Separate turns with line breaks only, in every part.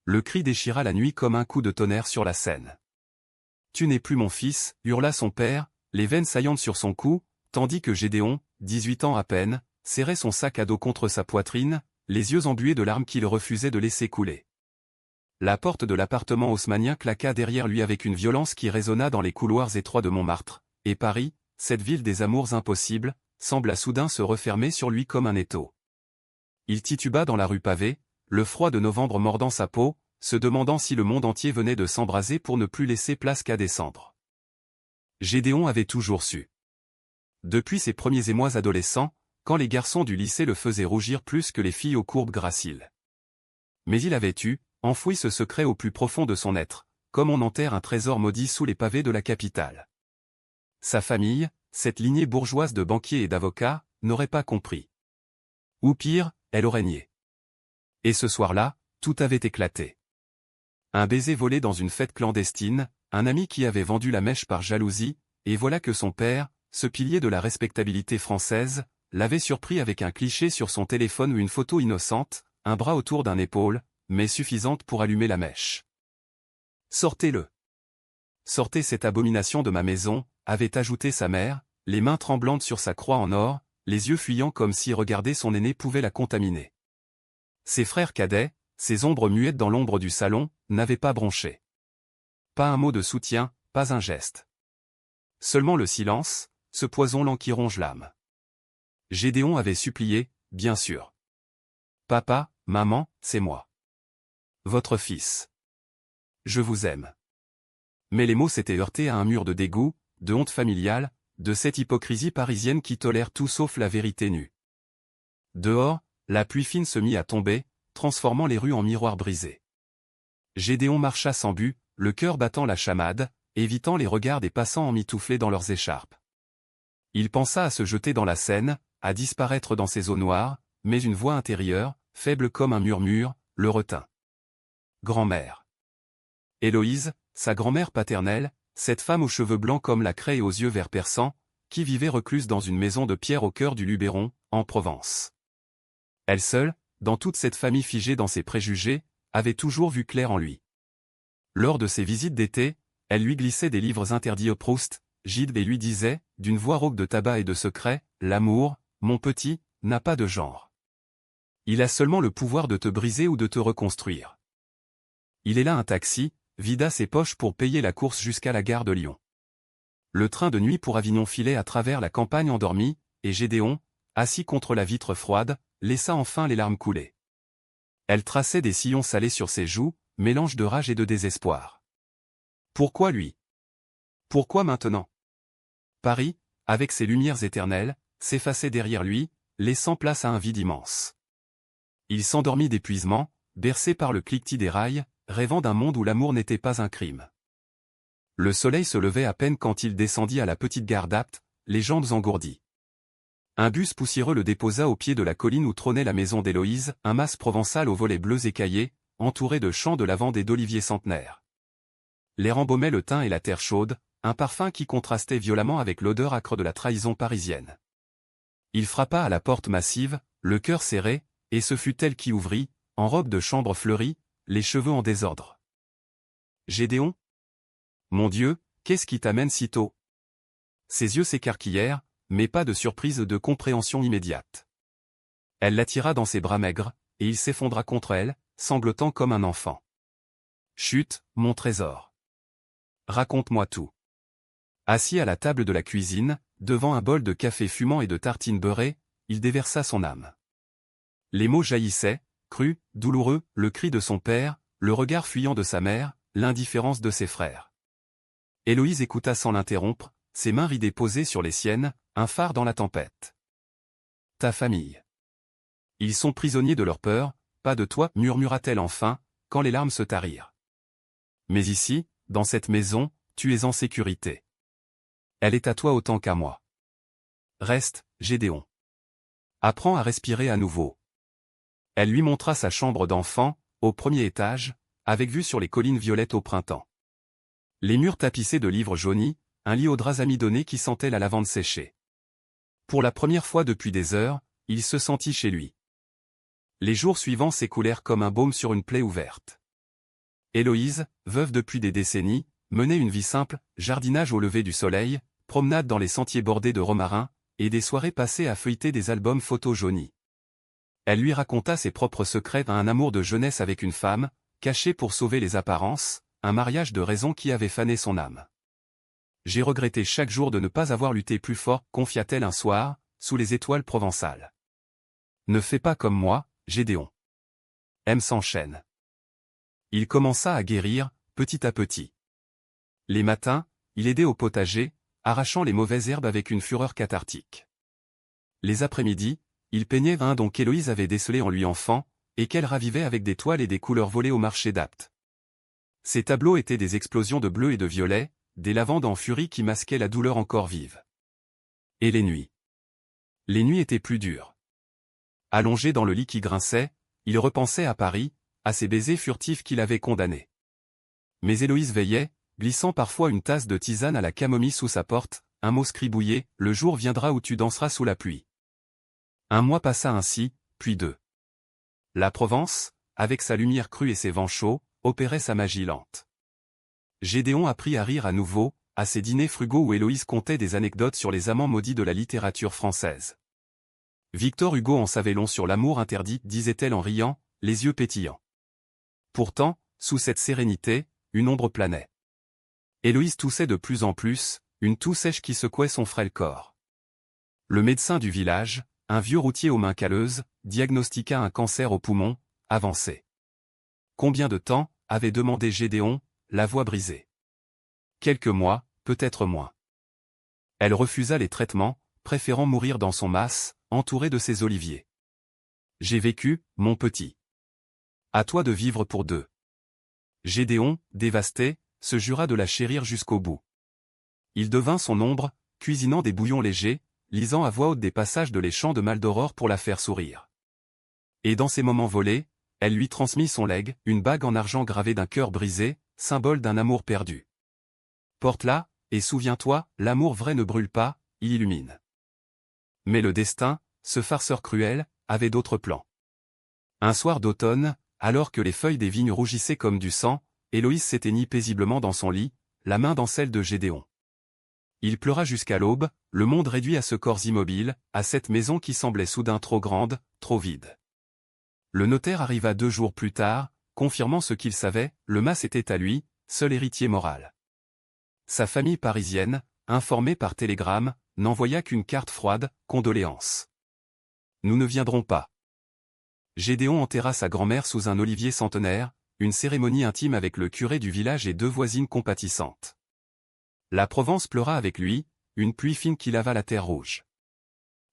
le cri déchira la nuit comme un coup de tonnerre sur la scène. « Tu n'es plus mon fils » hurla son père, les veines saillantes sur son cou, tandis que Gédéon, 18 ans à peine, serrait son sac à dos contre sa poitrine, les yeux embués de larmes qu'il refusait de laisser couler. La porte de l'appartement haussmannien claqua derrière lui avec une violence qui résonna dans les couloirs étroits de Montmartre, et Paris, cette ville des amours impossibles, sembla soudain se refermer sur lui comme un étau. Il tituba dans la rue pavée, le froid de novembre mordant sa peau, se demandant si le monde entier venait de s'embraser pour ne plus laisser place qu'à des cendres. Gédéon avait toujours su. Depuis ses premiers émois adolescents, quand les garçons du lycée le faisaient rougir plus que les filles aux courbes graciles. Mais il avait enfoui ce secret au plus profond de son être, comme on enterre un trésor maudit sous les pavés de la capitale. Sa famille, cette lignée bourgeoise de banquiers et d'avocats, n'aurait pas compris. Ou pire, elle aurait nié. Et ce soir-là, tout avait éclaté. Un baiser volé dans une fête clandestine, un ami qui avait vendu la mèche par jalousie, et voilà que son père, ce pilier de la respectabilité française, l'avait surpris avec un cliché sur son téléphone ou une photo innocente, un bras autour d'un épaule, mais suffisante pour allumer la mèche. « Sortez-le. Sortez cette abomination de ma maison », avait ajouté sa mère, les mains tremblantes sur sa croix en or, les yeux fuyants comme si regarder son aîné pouvait la contaminer. Ses frères cadets, ces ombres muettes dans l'ombre du salon, n'avaient pas bronché. Pas un mot de soutien, pas un geste. Seulement le silence, ce poison lent qui ronge l'âme. Gédéon avait supplié, bien sûr. « Papa, maman, c'est moi. Votre fils. Je vous aime. » Mais les mots s'étaient heurtés à un mur de dégoût, de honte familiale, de cette hypocrisie parisienne qui tolère tout sauf la vérité nue. Dehors, la pluie fine se mit à tomber, transformant les rues en miroirs brisés. Gédéon marcha sans but, le cœur battant la chamade, évitant les regards des passants emmitouflés dans leurs écharpes. Il pensa à se jeter dans la Seine, à disparaître dans ces eaux noires, mais une voix intérieure, faible comme un murmure, le retint. Grand-mère. Héloïse, sa grand-mère paternelle, cette femme aux cheveux blancs comme la craie et aux yeux verts perçants, qui vivait recluse dans une maison de pierre au cœur du Luberon, en Provence. Elle seule, dans toute cette famille figée dans ses préjugés, avait toujours vu clair en lui. Lors de ses visites d'été, elle lui glissait des livres interdits au Proust, Gide et lui disait, d'une voix rauque de tabac et de secret, « L'amour, mon petit, n'a pas de genre. Il a seulement le pouvoir de te briser ou de te reconstruire. » Il est là un taxi, vida ses poches pour payer la course jusqu'à la gare de Lyon. Le train de nuit pour Avignon filait à travers la campagne endormie, et Gédéon, assis contre la vitre froide, laissa enfin les larmes couler. Elle traçait des sillons salés sur ses joues, mélange de rage et de désespoir. Pourquoi lui? Pourquoi maintenant? Paris, avec ses lumières éternelles, s'effaçait derrière lui, laissant place à un vide immense. Il s'endormit d'épuisement, bercé par le cliquetis des rails, rêvant d'un monde où l'amour n'était pas un crime. Le soleil se levait à peine quand il descendit à la petite gare d'Apt, les jambes engourdies. Un bus poussiéreux le déposa au pied de la colline où trônait la maison d'Héloïse, un mas provençal aux volets bleus écaillés, entouré de champs de lavande et d'oliviers centenaires. L'air embaumait le thym et la terre chaude, un parfum qui contrastait violemment avec l'odeur âcre de la trahison parisienne. Il frappa à la porte massive, le cœur serré, et ce fut elle qui ouvrit, en robe de chambre fleurie, les cheveux en désordre. « Gédéon ? Mon Dieu, qu'est-ce qui t'amène si tôt ?» Ses yeux s'écarquillèrent, mais pas de surprise de compréhension immédiate. Elle l'attira dans ses bras maigres, et il s'effondra contre elle, sanglotant comme un enfant. « Chut, mon trésor. Raconte-moi tout. » Assis à la table de la cuisine, devant un bol de café fumant et de tartines beurrées, il déversa son âme. Les mots jaillissaient, crus, douloureux, le cri de son père, le regard fuyant de sa mère, l'indifférence de ses frères. Héloïse écouta sans l'interrompre, ses mains ridées posées sur les siennes, un phare dans la tempête. « Ta famille. Ils sont prisonniers de leur peur, pas de toi, murmura-t-elle enfin, quand les larmes se tarirent. Mais ici, dans cette maison, tu es en sécurité. Elle est à toi autant qu'à moi. Reste, Gédéon. Apprends à respirer à nouveau. » Elle lui montra sa chambre d'enfant, au premier étage, avec vue sur les collines violettes au printemps. Les murs tapissés de livres jaunis, un lit aux draps amidonnés qui sentait la lavande séchée. Pour la première fois depuis des heures, il se sentit chez lui. Les jours suivants s'écoulèrent comme un baume sur une plaie ouverte. Héloïse, veuve depuis des décennies, menait une vie simple, jardinage au lever du soleil, promenade dans les sentiers bordés de romarin, et des soirées passées à feuilleter des albums photos jaunis. Elle lui raconta ses propres secrets à un amour de jeunesse avec une femme, caché pour sauver les apparences, un mariage de raison qui avait fané son âme. J'ai regretté chaque jour de ne pas avoir lutté plus fort, confia-t-elle un soir, sous les étoiles provençales. Ne fais pas comme moi, Gédéon. M s'enchaîne. Il commença à guérir, petit à petit. Les matins, il aidait au potager, arrachant les mauvaises herbes avec une fureur cathartique. Les après-midi, il peignait un don qu'Héloïse avait décelé en lui enfant, et qu'elle ravivait avec des toiles et des couleurs volées au marché d'Apt. Ces tableaux étaient des explosions de bleu et de violet, des lavandes en furie qui masquaient la douleur encore vive. Et les nuits. Les nuits étaient plus dures. Allongé dans le lit qui grinçait, il repensait à Paris, à ces baisers furtifs qu'il avait condamnés. Mais Héloïse veillait, glissant parfois une tasse de tisane à la camomille sous sa porte, un mot scribouillé, le jour viendra où tu danseras sous la pluie. Un mois passa ainsi, puis deux. La Provence, avec sa lumière crue et ses vents chauds, opérait sa magie lente. Gédéon apprit à rire à nouveau, à ces dîners frugaux où Héloïse contait des anecdotes sur les amants maudits de la littérature française. Victor Hugo en savait long sur l'amour interdit, disait-elle en riant, les yeux pétillants. Pourtant, sous cette sérénité, une ombre planait. Héloïse toussait de plus en plus, une toux sèche qui secouait son frêle corps. Le médecin du village, un vieux routier aux mains calleuses, diagnostiqua un cancer au poumon, avancé. Combien de temps, avait demandé Gédéon, la voix brisée. Quelques mois, peut-être moins. Elle refusa les traitements, préférant mourir dans son mas, entourée de ses oliviers. J'ai vécu, mon petit. À toi de vivre pour deux. Gédéon, dévasté, se jura de la chérir jusqu'au bout. Il devint son ombre, cuisinant des bouillons légers, lisant à voix haute des passages de Les Chants de Maldoror pour la faire sourire. Et dans ces moments volés, elle lui transmit son legs, une bague en argent gravée d'un cœur brisé, symbole d'un amour perdu. Porte-la, et souviens-toi, l'amour vrai ne brûle pas, il illumine. Mais le destin, ce farceur cruel, avait d'autres plans. Un soir d'automne, alors que les feuilles des vignes rougissaient comme du sang, Héloïse s'éteignit paisiblement dans son lit, la main dans celle de Gédéon. Il pleura jusqu'à l'aube, le monde réduit à ce corps immobile, à cette maison qui semblait soudain trop grande, trop vide. Le notaire arriva 2 jours plus tard, confirmant ce qu'il savait, le mas était à lui, seul héritier moral. Sa famille parisienne, informée par télégramme, n'envoya qu'une carte froide, condoléances. Nous ne viendrons pas. Gédéon enterra sa grand-mère sous un olivier centenaire, une cérémonie intime avec le curé du village et 2 voisines compatissantes. La Provence pleura avec lui, une pluie fine qui lava la terre rouge.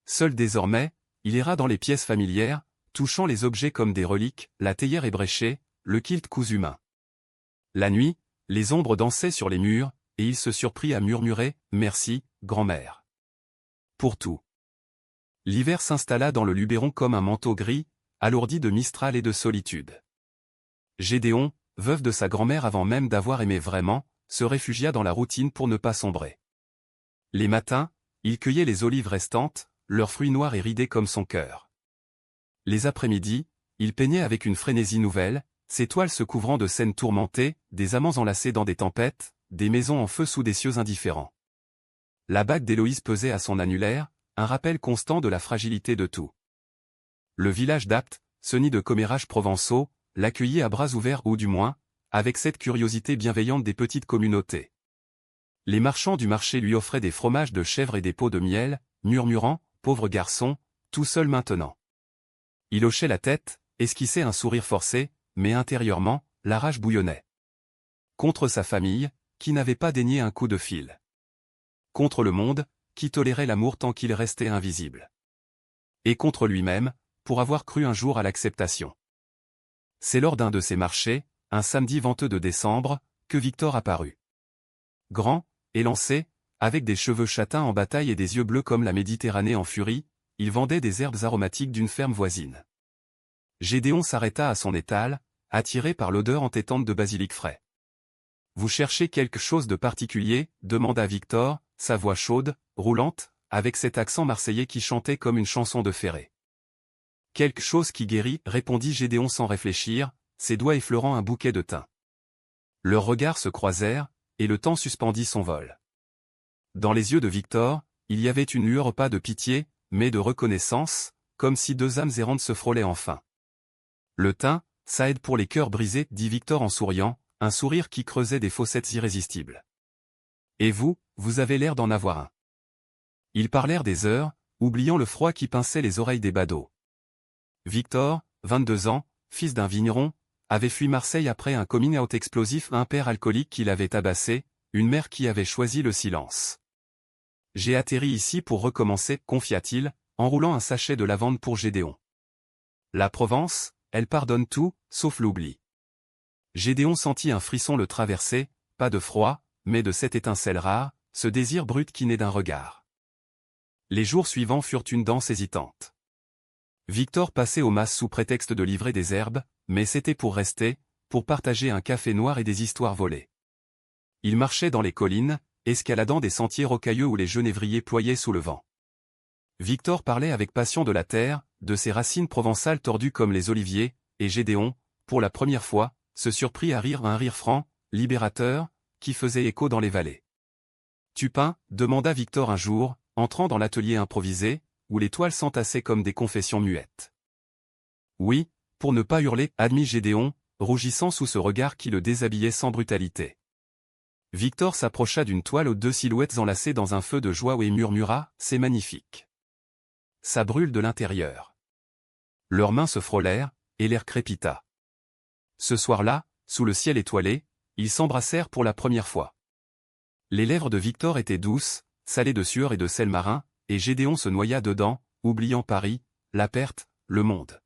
Seul désormais, il erra dans les pièces familières, touchant les objets comme des reliques, la théière ébréchée, le kilt cousu main. La nuit, les ombres dansaient sur les murs, et il se surprit à murmurer « Merci, grand-mère. » Pour tout. L'hiver s'installa dans le Luberon comme un manteau gris, alourdi de Mistral et de solitude. Gédéon, veuve de sa grand-mère avant même d'avoir aimé vraiment, se réfugia dans la routine pour ne pas sombrer. Les matins, il cueillait les olives restantes, leurs fruits noirs et ridés comme son cœur. Les après-midi, il peignait avec une frénésie nouvelle, ses toiles se couvrant de scènes tourmentées, des amants enlacés dans des tempêtes, des maisons en feu sous des cieux indifférents. La bague d'Héloïse pesait à son annulaire, un rappel constant de la fragilité de tout. Le village d'Apt, ce nid de commérages provençaux, l'accueillait à bras ouverts ou du moins, avec cette curiosité bienveillante des petites communautés. Les marchands du marché lui offraient des fromages de chèvre et des pots de miel, murmurant, pauvre garçon, tout seul maintenant. Il hochait la tête, esquissait un sourire forcé, mais intérieurement, la rage bouillonnait. Contre sa famille, qui n'avait pas dénié un coup de fil. Contre le monde, qui tolérait l'amour tant qu'il restait invisible. Et contre lui-même, pour avoir cru un jour à l'acceptation. C'est lors d'un de ces marchés, un samedi venteux de décembre, que Victor apparut. Grand, élancé, avec des cheveux châtains en bataille et des yeux bleus comme la Méditerranée en furie, il vendait des herbes aromatiques d'une ferme voisine. Gédéon s'arrêta à son étal, attiré par l'odeur entêtante de basilic frais. « Vous cherchez quelque chose de particulier » demanda Victor, sa voix chaude, roulante, avec cet accent marseillais qui chantait comme une chanson de Ferré. « Quelque chose qui guérit » répondit Gédéon sans réfléchir, ses doigts effleurant un bouquet de thym. Leurs regards se croisèrent, et le temps suspendit son vol. Dans les yeux de Victor, il y avait une lueur pas de pitié, mais de reconnaissance, comme si deux âmes errantes se frôlaient enfin. Le teint, ça aide pour les cœurs brisés, dit Victor en souriant, un sourire qui creusait des fossettes irrésistibles. Et vous, vous avez l'air d'en avoir un. Ils parlèrent des heures, oubliant le froid qui pinçait les oreilles des badauds. Victor, 22 ans, fils d'un vigneron, avait fui Marseille après un coming out explosif, un père alcoolique qui l'avait tabassé, une mère qui avait choisi le silence. J'ai atterri ici pour recommencer, confia-t-il, en roulant un sachet de lavande pour Gédéon. La Provence, elle pardonne tout, sauf l'oubli. Gédéon sentit un frisson le traverser, pas de froid, mais de cette étincelle rare, ce désir brut qui naît d'un regard. Les jours suivants furent une danse hésitante. Victor passait au mas sous prétexte de livrer des herbes, mais c'était pour rester, pour partager un café noir et des histoires volées. Il marchait dans les collines, escaladant des sentiers rocailleux où les genévriers ployaient sous le vent. Victor parlait avec passion de la terre, de ses racines provençales tordues comme les oliviers, et Gédéon, pour la première fois, se surprit à rire un rire franc, libérateur, qui faisait écho dans les vallées. « Tu peins » demanda Victor un jour, entrant dans l'atelier improvisé, où les toiles s'entassaient comme des confessions muettes. « Oui, pour ne pas hurler, admit Gédéon, rougissant sous ce regard qui le déshabillait sans brutalité. Victor s'approcha d'une toile aux deux silhouettes enlacées dans un feu de joie et murmura « C'est magnifique. Ça brûle de l'intérieur. » Leurs mains se frôlèrent, et l'air crépita. Ce soir-là, sous le ciel étoilé, ils s'embrassèrent pour la première fois. Les lèvres de Victor étaient douces, salées de sueur et de sel marin, et Gédéon se noya dedans, oubliant Paris, la perte, le monde.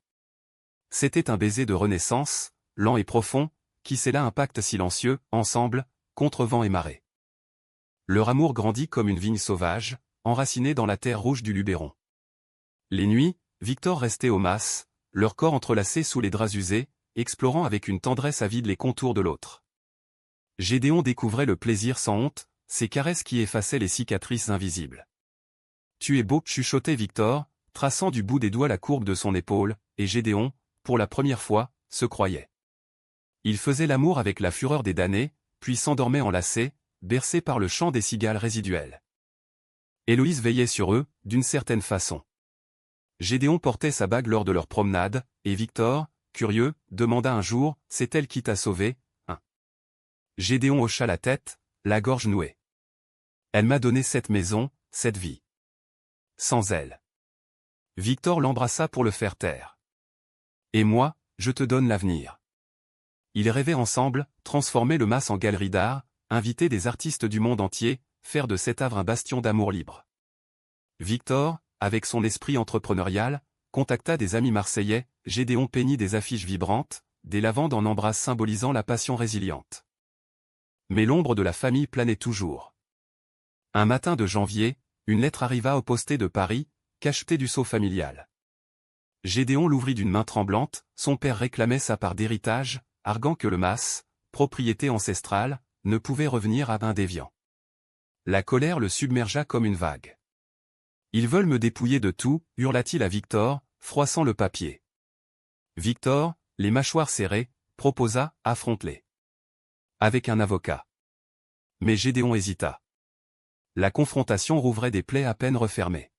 C'était un baiser de renaissance, lent et profond, qui scella un pacte silencieux, ensemble, contre vent et marée. Leur amour grandit comme une vigne sauvage, enracinée dans la terre rouge du Luberon. Les nuits, Victor restait au mas, leur corps entrelacés sous les draps usés, explorant avec une tendresse avide les contours de l'autre. Gédéon découvrait le plaisir sans honte, ces caresses qui effaçaient les cicatrices invisibles. « Tu es beau » chuchotait Victor, traçant du bout des doigts la courbe de son épaule, et Gédéon, pour la première fois, se croyait. Il faisait l'amour avec la fureur des damnés, puis s'endormait enlacé, bercé par le chant des cigales résiduelles. Héloïse veillait sur eux, d'une certaine façon. Gédéon portait sa bague lors de leur promenade, et Victor, curieux, demanda un jour « C'est elle qui t'a sauvé, hein ?» Gédéon hocha la tête, la gorge nouée. « Elle m'a donné cette maison, cette vie. Sans elle. » Victor l'embrassa pour le faire taire. « Et moi, je te donne l'avenir. » Ils rêvaient ensemble, transformer le mas en galerie d'art, inviter des artistes du monde entier, faire de cet havre un bastion d'amour libre. Victor, avec son esprit entrepreneurial, contacta des amis marseillais, Gédéon peignit des affiches vibrantes, des lavandes en embrasse symbolisant la passion résiliente. Mais l'ombre de la famille planait toujours. Un matin de janvier, une lettre arriva au posté de Paris, cachetée du sceau familial. Gédéon l'ouvrit d'une main tremblante, son père réclamait sa part d'héritage, arguant que le mas, propriété ancestrale, ne pouvait revenir à un déviant. La colère le submergea comme une vague. « Ils veulent me dépouiller de tout » hurla-t-il à Victor, froissant le papier. Victor, les mâchoires serrées, proposa « Affronte-les. Avec un avocat. » Mais Gédéon hésita. La confrontation rouvrait des plaies à peine refermées.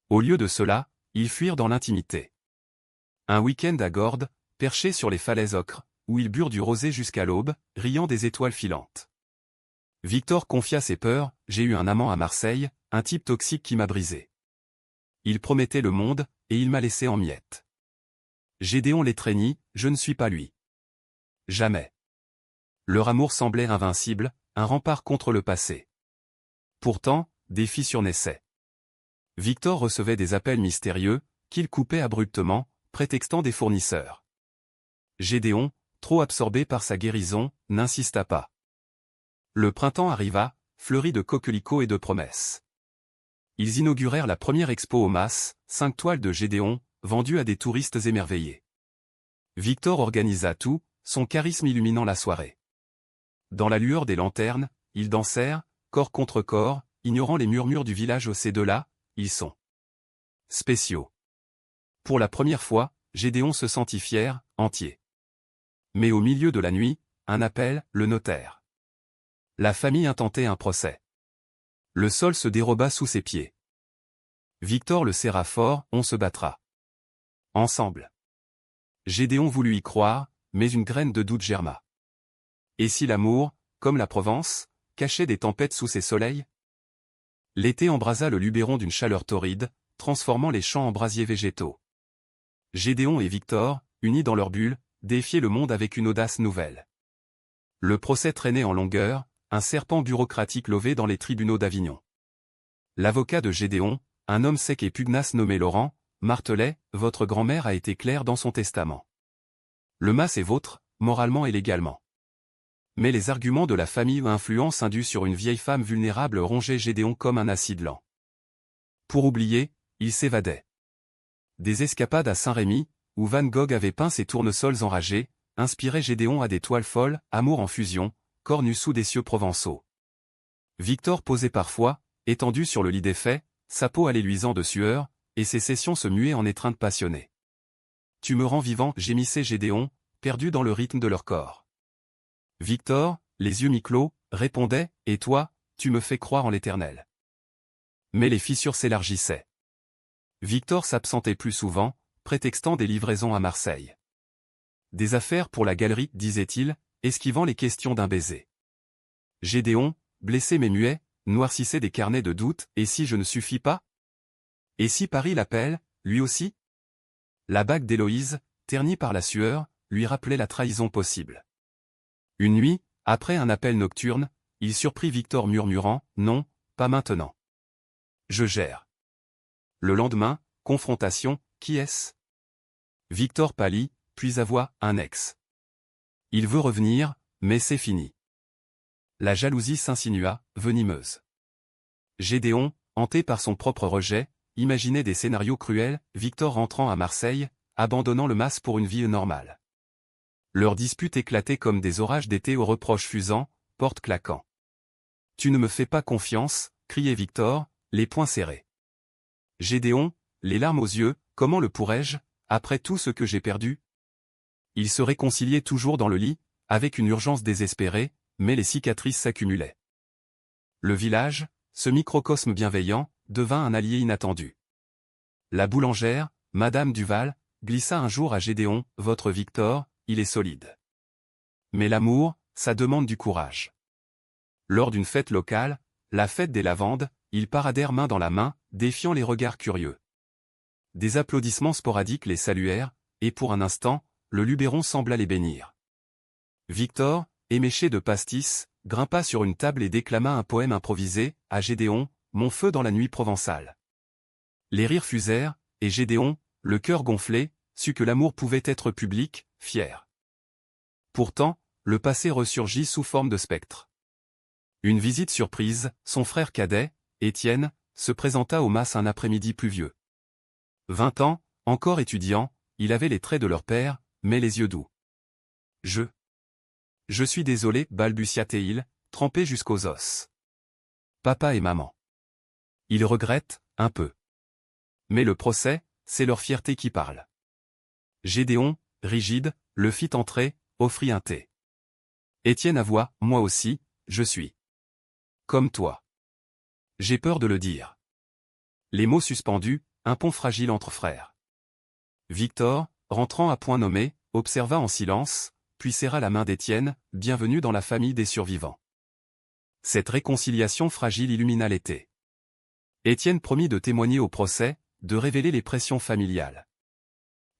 Au lieu de cela, ils fuirent dans l'intimité. Un week-end à Gordes, perchés sur les falaises ocres, où ils burent du rosé jusqu'à l'aube, riant des étoiles filantes. Victor confia ses peurs, « J'ai eu un amant à Marseille, un type toxique qui m'a brisé. Il promettait le monde, et il m'a laissé en miettes. » Gédéon l'étreignit, « Je ne suis pas lui. Jamais. » Leur amour semblait invincible, un rempart contre le passé. Pourtant, des fissures naissaient. Victor recevait des appels mystérieux, qu'il coupait abruptement, prétextant des fournisseurs. Gédéon, trop absorbé par sa guérison, n'insista pas. Le printemps arriva, fleuri de coquelicots et de promesses. Ils inaugurèrent la première expo au mas, 5 toiles de Gédéon, vendues à des touristes émerveillés. Victor organisa tout, son charisme illuminant la soirée. Dans la lueur des lanternes, ils dansèrent, corps contre corps, ignorant les murmures du village. Ces deux-là, ils sont spéciaux. Pour la première fois, Gédéon se sentit fier, entier. Mais au milieu de la nuit, un appel, le notaire. La famille intentait un procès. Le sol se déroba sous ses pieds. Victor le serra fort, on se battra. Ensemble. Gédéon voulut y croire, mais une graine de doute germa. Et si l'amour, comme la Provence, cachait des tempêtes sous ses soleils? L'été embrasa le Luberon d'une chaleur torride, transformant les champs en brasiers végétaux. Gédéon et Victor, unis dans leur bulle, défiaient le monde avec une audace nouvelle. Le procès traînait en longueur, un serpent bureaucratique lové dans les tribunaux d'Avignon. L'avocat de Gédéon, un homme sec et pugnace nommé Laurent, martelait « Votre grand-mère a été claire dans son testament. Le mas est vôtre, moralement et légalement. » Mais les arguments de la famille ou influence indue sur une vieille femme vulnérable rongeaient Gédéon comme un acide lent. Pour oublier, il s'évadait. Des escapades à Saint-Rémy, où Van Gogh avait peint ses tournesols enragés, inspiraient Gédéon à des toiles folles, amour en fusion, corps nus sous des cieux provençaux. Victor posait parfois, étendu sur le lit défait, sa peau allait luisant de sueur, et ses sessions se muaient en étreinte passionnée. « Tu me rends vivant » gémissait Gédéon, perdu dans le rythme de leur corps. Victor, les yeux mi-clos, répondait « Et toi, tu me fais croire en l'Éternel. » Mais les fissures s'élargissaient. Victor s'absentait plus souvent, prétextant des livraisons à Marseille. Des affaires pour la galerie, disait-il, esquivant les questions d'un baiser. Gédéon, blessé mais muet, noircissait des carnets de doute, et si je ne suffis pas? Et si Paris l'appelle, lui aussi? La bague d'Héloïse, ternie par la sueur, lui rappelait la trahison possible. Une nuit, après un appel nocturne, il surprit Victor murmurant « Non, pas maintenant. Je gère. » Le lendemain, confrontation, qui est-ce? Victor pâlit, puis avoua, un ex. Il veut revenir, mais c'est fini. La jalousie s'insinua, venimeuse. Gédéon, hanté par son propre rejet, imaginait des scénarios cruels, Victor rentrant à Marseille, abandonnant le mas pour une vie normale. Leurs disputes éclataient comme des orages d'été aux reproches fusants, portes claquant. « Tu ne me fais pas confiance » criait Victor, les poings serrés. Gédéon, les larmes aux yeux, comment le pourrais-je, après tout ce que j'ai perdu? Ils se réconciliaient toujours dans le lit, avec une urgence désespérée, mais les cicatrices s'accumulaient. Le village, ce microcosme bienveillant, devint un allié inattendu. La boulangère, Madame Duval, glissa un jour à Gédéon, « Votre Victor, il est solide. Mais l'amour, ça demande du courage. » Lors d'une fête locale, la fête des lavandes, ils paradèrent main dans la main, défiant les regards curieux. Des applaudissements sporadiques les saluèrent, et pour un instant, le Luberon sembla les bénir. Victor, éméché de pastis, grimpa sur une table et déclama un poème improvisé, à Gédéon, « Mon feu dans la nuit provençale. » Les rires fusèrent, et Gédéon, le cœur gonflé, sut que l'amour pouvait être public, fier. Pourtant, le passé ressurgit sous forme de spectre. Une visite surprise, son frère cadet, Étienne, se présenta au mas un après-midi pluvieux. 20 ans, encore étudiant, il avait les traits de leur père, mais les yeux doux. « Je suis désolé, balbutia-t-il, trempé jusqu'aux os. Papa et maman. Ils regrettent, un peu. Mais le procès, c'est leur fierté qui parle. » Gédéon, rigide, le fit entrer, offrit un thé. Étienne avoua, « Moi aussi, je suis. Comme toi. J'ai peur de le dire. » Les mots suspendus, un pont fragile entre frères. Victor, rentrant à point nommé, observa en silence, puis serra la main d'Étienne, « Bienvenue dans la famille des survivants. » Cette réconciliation fragile illumina l'été. Étienne promit de témoigner au procès, de révéler les pressions familiales.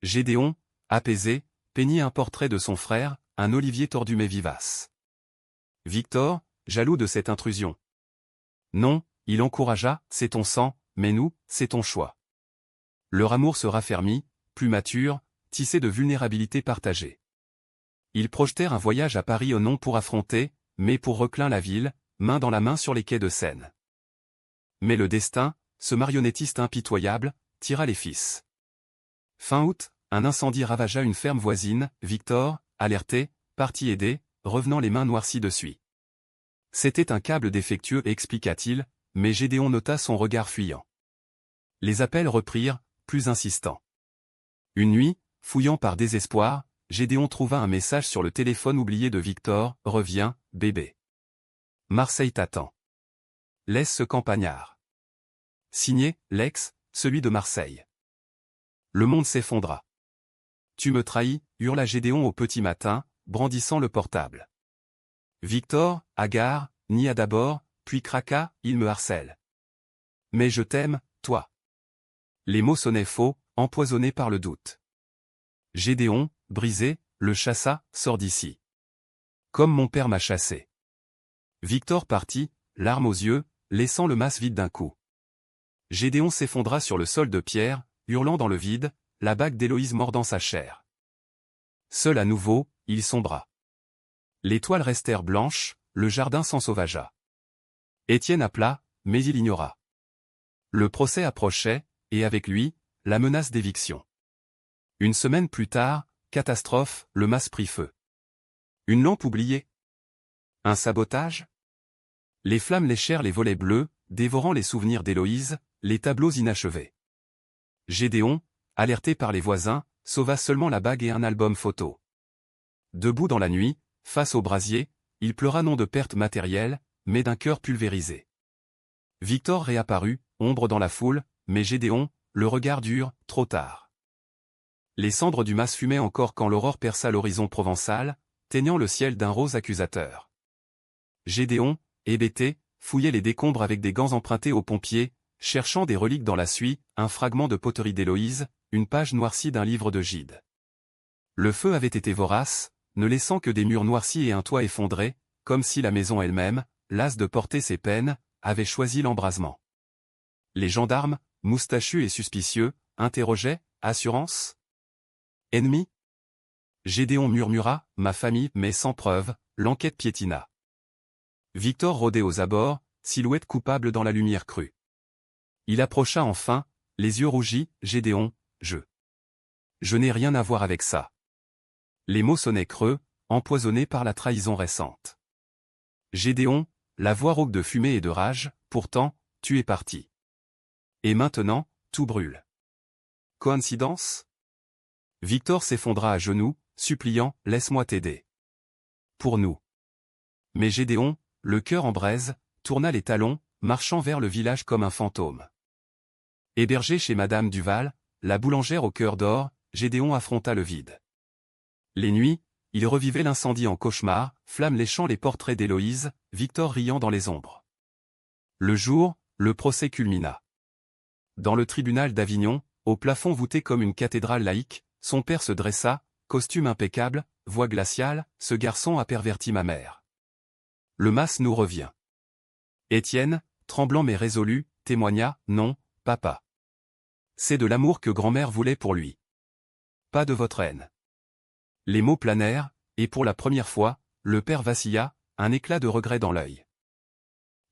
Gédéon, apaisé, peignit un portrait de son frère, un Olivier tordu mais vivace. Victor, jaloux de cette intrusion. Non, il encouragea, « C'est ton sang, mais nous, c'est ton choix. » Leur amour se raffermit, plus mature, tissé de vulnérabilité partagée. Ils projetèrent un voyage à Paris non pour affronter, mais pour reclin la ville, main dans la main sur les quais de Seine. Mais le destin, ce marionnettiste impitoyable, tira les fils. Fin août, un incendie ravagea une ferme voisine, Victor, alerté, partit aider, revenant les mains noircies de suie. C'était un câble défectueux expliqua-t-il, mais Gédéon nota son regard fuyant. Les appels reprirent, plus insistants. Une nuit, fouillant par désespoir, Gédéon trouva un message sur le téléphone oublié de Victor, « Reviens, bébé. Marseille t'attend. » Laisse ce campagnard. Signé, Lex, celui de Marseille. Le monde s'effondra. Tu me trahis, hurla Gédéon au petit matin, brandissant le portable. Victor, hagard, nia d'abord, puis craqua, il me harcèle. Mais je t'aime, toi. Les mots sonnaient faux, empoisonnés par le doute. Gédéon, brisé, le chassa, sors d'ici. Comme mon père m'a chassé. Victor partit, larmes aux yeux, laissant le mas vide d'un coup. Gédéon s'effondra sur le sol de pierre, hurlant dans le vide, la bague d'Héloïse mordant sa chair. Seul à nouveau, il sombra. Les toiles restèrent blanches, le jardin s'ensauvagea. Étienne appela, mais il ignora. Le procès approchait, et avec lui, la menace d'éviction. Une semaine plus tard, catastrophe, le mas prit feu. Une lampe oubliée. Un sabotage? Les flammes léchèrent les volets bleus, dévorant les souvenirs d'Héloïse, les tableaux inachevés. Gédéon, alerté par les voisins, sauva seulement la bague et un album photo. Debout dans la nuit, face au brasier, il pleura non de perte matérielle, mais d'un cœur pulvérisé. Victor réapparut, ombre dans la foule, mais Gédéon, le regard dur, trop tard. Les cendres du mas fumaient encore quand l'aurore perça l'horizon provençal, teignant le ciel d'un rose accusateur. Gédéon, hébété, fouillait les décombres avec des gants empruntés aux pompiers, cherchant des reliques dans la suie, un fragment de poterie d'Héloïse, une page noircie d'un livre de Gide. Le feu avait été vorace, ne laissant que des murs noircis et un toit effondré, comme si la maison elle-même, lasse de porter ses peines, avait choisi l'embrasement. Les gendarmes, moustachus et suspicieux, interrogeaient, assurance? Ennemi? Gédéon murmura, ma famille, mais sans preuve, l'enquête piétina. Victor rôdait aux abords, silhouette coupable dans la lumière crue. Il approcha enfin, les yeux rougis, Gédéon, je n'ai rien à voir avec ça. Les mots sonnaient creux, empoisonnés par la trahison récente. Gédéon, la voix rauque de fumée et de rage, pourtant, tu es parti. Et maintenant, tout brûle. Coïncidence? Victor s'effondra à genoux, suppliant, laisse-moi t'aider. Pour nous. Mais Gédéon, le cœur en braise, tourna les talons, marchant vers le village comme un fantôme. Hébergé chez Madame Duval, la boulangère au cœur d'or, Gédéon affronta le vide. Les nuits, il revivait l'incendie en cauchemar, flammes léchant les portraits d'Héloïse, Victor riant dans les ombres. Le jour, le procès culmina. Dans le tribunal d'Avignon, au plafond voûté comme une cathédrale laïque, son père se dressa, costume impeccable, voix glaciale, ce garçon a perverti ma mère. Le mas nous revient. Étienne, tremblant mais résolu, témoigna, non, papa. C'est de l'amour que grand-mère voulait pour lui. Pas de votre haine. Les mots planèrent, et pour la première fois, le père vacilla, un éclat de regret dans l'œil.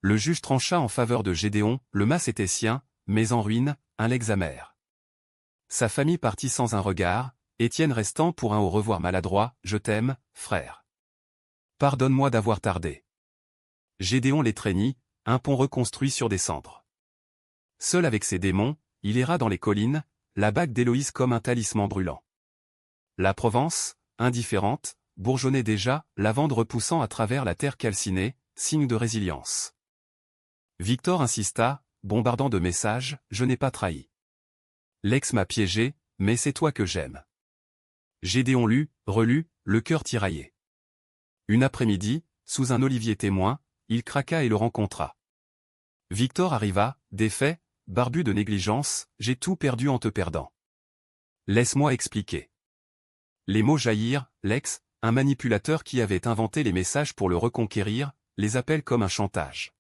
Le juge trancha en faveur de Gédéon, le mas était sien, mais en ruine, un legs amer. Sa famille partit sans un regard, Étienne restant pour un au revoir maladroit, je t'aime, frère. Pardonne-moi d'avoir tardé. Gédéon l'étreignit, un pont reconstruit sur des cendres. Seul avec ses démons, il ira dans les collines, la bague d'Héloïse comme un talisman brûlant. La Provence, indifférente, bourgeonnait déjà, lavande repoussant à travers la terre calcinée, signe de résilience. Victor insista, bombardant de messages, je n'ai pas trahi. L'ex m'a piégé, mais c'est toi que j'aime. Gédéon lut, relut, le cœur tiraillé. Une après-midi, sous un olivier témoin, il craqua et le rencontra. Victor arriva, défait, barbu de négligence, j'ai tout perdu en te perdant. Laisse-moi expliquer. Les mots jaillirent, l'ex, un manipulateur qui avait inventé les messages pour le reconquérir, les appelle comme un chantage.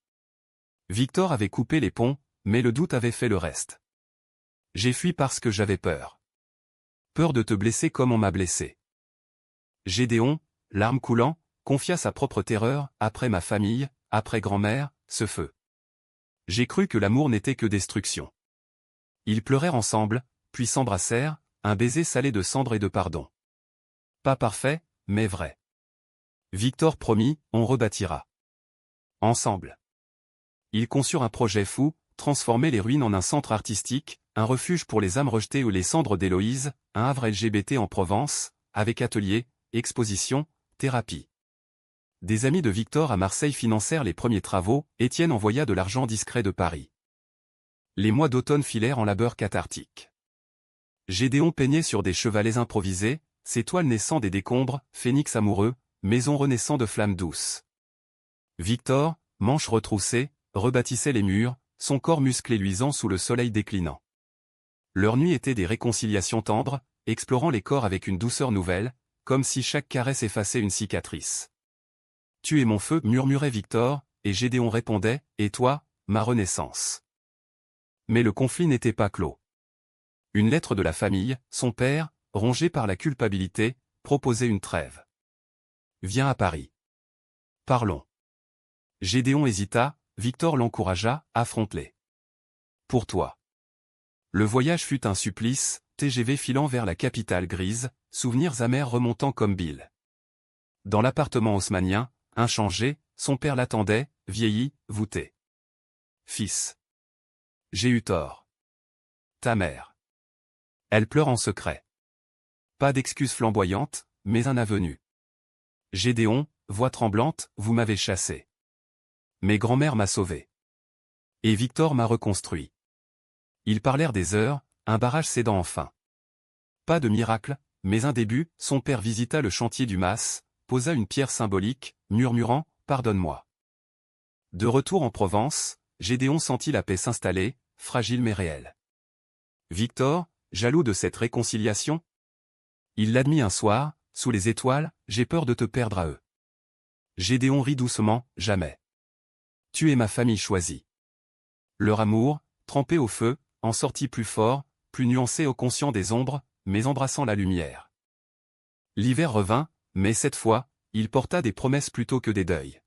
Victor avait coupé les ponts, mais le doute avait fait le reste. J'ai fui parce que j'avais peur. Peur de te blesser comme on m'a blessé. Gédéon, larmes coulant, confia sa propre terreur, après ma famille, après grand-mère, ce feu. J'ai cru que l'amour n'était que destruction. Ils pleurèrent ensemble, puis s'embrassèrent, un baiser salé de cendre et de pardon. Pas parfait, mais vrai. Victor promit, on rebâtira. Ensemble. Ils conçurent un projet fou, transformer les ruines en un centre artistique, un refuge pour les âmes rejetées ou les cendres d'Héloïse, un havre LGBT en Provence, avec atelier, exposition, thérapie. Des amis de Victor à Marseille financèrent les premiers travaux, Étienne envoya de l'argent discret de Paris. Les mois d'automne filèrent en labeur cathartique. Gédéon peignait sur des chevalets improvisés, ses toiles naissant des décombres, phénix amoureux, maison renaissant de flammes douces. Victor, manches retroussées, rebâtissait les murs, son corps musclé luisant sous le soleil déclinant. Leurs nuits étaient des réconciliations tendres, explorant les corps avec une douceur nouvelle, comme si chaque caresse effaçait une cicatrice. « Tu es mon feu » murmurait Victor, et Gédéon répondait « Et toi, ma renaissance ». Mais le conflit n'était pas clos. Une lettre de la famille, son père, rongé par la culpabilité, proposait une trêve. « Viens à Paris. Parlons. » Gédéon hésita, Victor l'encouragea, affronte-les. « Pour toi. » Le voyage fut un supplice, TGV filant vers la capitale grise, souvenirs amers remontant comme bile. Dans l'appartement haussmannien, inchangé, son père l'attendait, vieilli, voûté. « Fils. J'ai eu tort. Ta mère. Elle pleure en secret. Pas d'excuses flamboyantes, mais un avenu. Gédéon, voix tremblante, vous m'avez chassé. Mais grand-mère m'a sauvé. Et Victor m'a reconstruit. » Ils parlèrent des heures, un barrage cédant enfin. Pas de miracle, mais un début, son père visita le chantier du Mas, posa une pierre symbolique, murmurant « Pardonne-moi ». De retour en Provence, Gédéon sentit la paix s'installer, fragile mais réelle. Victor, jaloux de cette réconciliation? Il l'admit un soir, sous les étoiles, « J'ai peur de te perdre à eux. » Gédéon rit doucement, « Jamais. Tu es ma famille choisie. » Leur amour, trempé au feu, en sortit plus fort, plus nuancé au conscient des ombres, mais embrassant la lumière. L'hiver revint, mais cette fois, il porta des promesses plutôt que des deuils.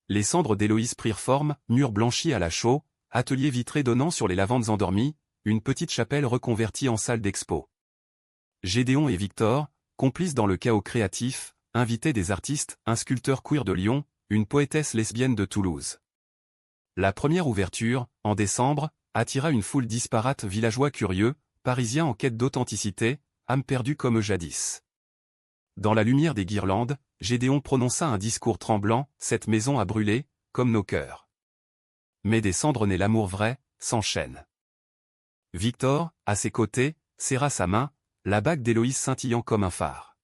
Les cendres d'Héloïse prirent forme, murs blanchis à la chaux, atelier vitré donnant sur les lavandes endormies, une petite chapelle reconvertie en salle d'expo. Gédéon et Victor, complices dans le chaos créatif, invitaient des artistes, un sculpteur queer de Lyon, une poétesse lesbienne de Toulouse. La première ouverture, en décembre, attira une foule disparate, villageois curieux, parisiens en quête d'authenticité, âmes perdues comme jadis. Dans la lumière des guirlandes, Gédéon prononça un discours tremblant, « Cette maison a brûlé, comme nos cœurs. Mais des cendres naît l'amour vrai, sans chaîne. » Victor, à ses côtés, serra sa main, la bague d'Héloïse scintillant comme un phare.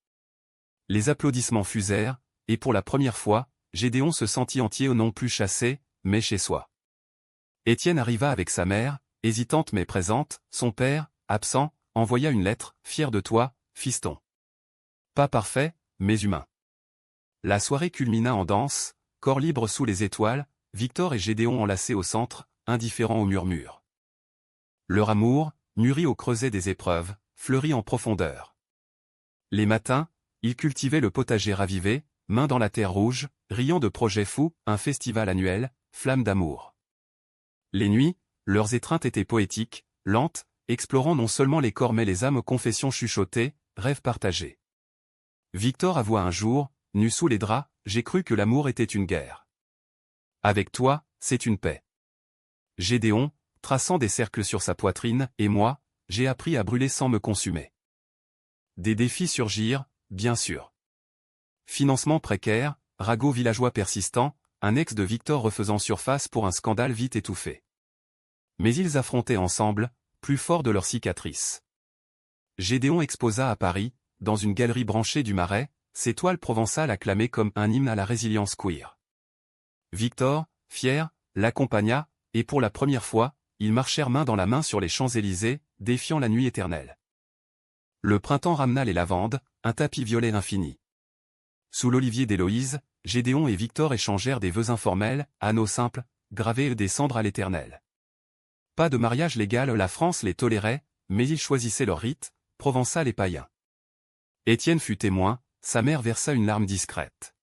Les applaudissements fusèrent, et pour la première fois, Gédéon se sentit entier, non plus chassé, mais chez soi. Étienne arriva avec sa mère, hésitante mais présente, son père, absent, envoya une lettre, « Fier de toi, fiston. Pas parfait, mais humain. » La soirée culmina en danse, corps libre sous les étoiles, Victor et Gédéon enlacés au centre, indifférents aux murmures. Leur amour, mûri au creuset des épreuves, fleurit en profondeur. Les matins, ils cultivaient le potager ravivé, main dans la terre rouge, riant de projets fous, un festival annuel, flamme d'amour. Les nuits, leurs étreintes étaient poétiques, lentes, explorant non seulement les corps mais les âmes, confessions chuchotées, rêves partagés. Victor avoua un jour, nu sous les draps, « J'ai cru que l'amour était une guerre. Avec toi, c'est une paix. » Gédéon, traçant des cercles sur sa poitrine, « Et moi, j'ai appris à brûler sans me consumer. » Des défis surgirent, bien sûr. Financement précaire, ragot villageois persistant, un ex de Victor refaisant surface pour un scandale vite étouffé. Mais ils affrontaient ensemble, plus forts de leurs cicatrices. Gédéon exposa à Paris, dans une galerie branchée du Marais, ses toiles provençales acclamées comme un hymne à la résilience queer. Victor, fier, l'accompagna, et pour la première fois, ils marchèrent main dans la main sur les Champs-Élysées, défiant la nuit éternelle. Le printemps ramena les lavandes, un tapis violet infini. Sous l'olivier d'Héloïse, Gédéon et Victor échangèrent des vœux informels, anneaux simples, gravés des cendres à l'Éternel. Pas de mariage légal, la France les tolérait, mais ils choisissaient leur rite, provençal et païen. Étienne fut témoin, sa mère versa une larme discrète.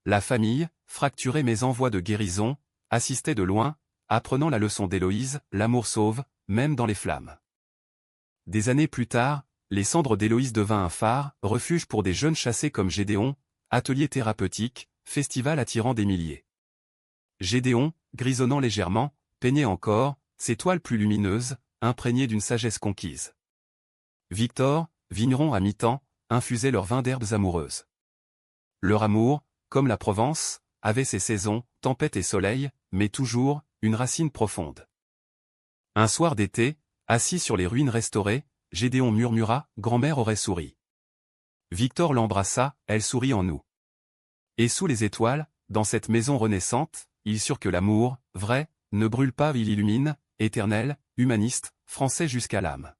La famille, fracturée mais en voie de guérison, assistait de loin, apprenant la leçon d'Héloïse, l'amour sauve, même dans les flammes. Des années plus tard, les cendres d'Héloïse devinrent un phare, refuge pour des jeunes chassés comme Gédéon, atelier thérapeutique, festival attirant des milliers. Gédéon, grisonnant légèrement, peignait encore, ses toiles plus lumineuses, imprégnées d'une sagesse conquise. Victor, vigneron à mi-temps, infusaient leur vin d'herbes amoureuses. Leur amour, comme la Provence, avait ses saisons, tempête et soleil, mais toujours, une racine profonde. Un soir d'été, assis sur les ruines restaurées, Gédéon murmura, « Grand-mère aurait souri. » Victor l'embrassa, « Elle sourit en nous. » Et sous les étoiles, dans cette maison renaissante, il surent que l'amour, vrai, ne brûle pas, il illumine, éternel, humaniste, français jusqu'à l'âme.